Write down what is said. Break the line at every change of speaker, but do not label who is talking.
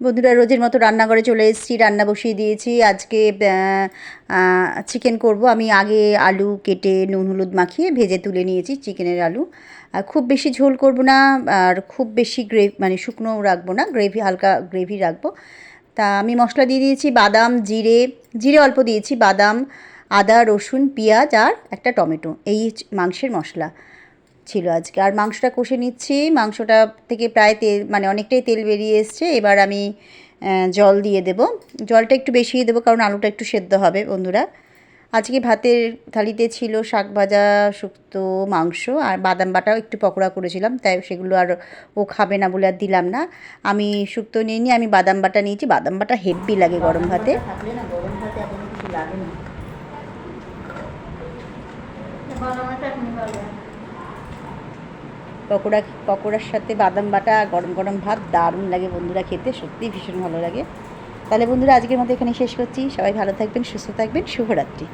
বন্ধুরা, রোজের মতো রান্নাঘরে চলে এসেছি, রান্না বসিয়ে দিয়েছি। আজকে চিকেন করব। আমি আগে আলু কেটে নুন হলুদ মাখিয়ে ভেজে তুলে নিয়েছি চিকেনের আলু। আর খুব বেশি ঝোল করব না, আর খুব বেশি মানে শুকনো রাখবো না, গ্রেভি হালকা গ্রেভি রাখবো। তা আমি মশলা দিয়ে দিয়েছি বাদাম, জিরে জিরে অল্প দিয়েছি, বাদাম, আদা, রসুন, পেঁয়াজ আর একটা টমেটো। এই মাংসের মশলা ছিল আজকে। আর মাংসটা কষে নিচ্ছি। মাংসটা থেকে প্রায় তেল, মানে অনেকটাই তেল বেরিয়ে এসছে। এবার আমি জল দিয়ে দেব। জলটা একটু বেশিই দেবো, কারণ আলুটা একটু সেদ্ধ হবে বন্ধুরা। আজকে ভাতের থালিতে ছিল শাক ভাজা, শুক্তো, মাংস আর বাদাম বাটাও একটু পকোড়া করেছিলাম, তাই সেগুলো আর ও খাবে না বলে আর দিলাম না। আমি শুক্তো নিইনি, আমি বাদাম বাটা নিয়েছি। বাদাম বাটা হেভি লাগে গরম ভাতে। থাকলে না গরম ভাতে এখন কিছু লাগে না। পকোড়ার সাথে বাদাম বাটা গরম গরম ভাত দারুণ লাগে বন্ধুরা, খেতে সত্যিই ভীষণ ভালো লাগে। তাহলে বন্ধুরা, আজকের মতো এখানে শেষ করছি। সবাই ভালো থাকবেন, সুস্থ থাকবেন, শুভরাত্রি।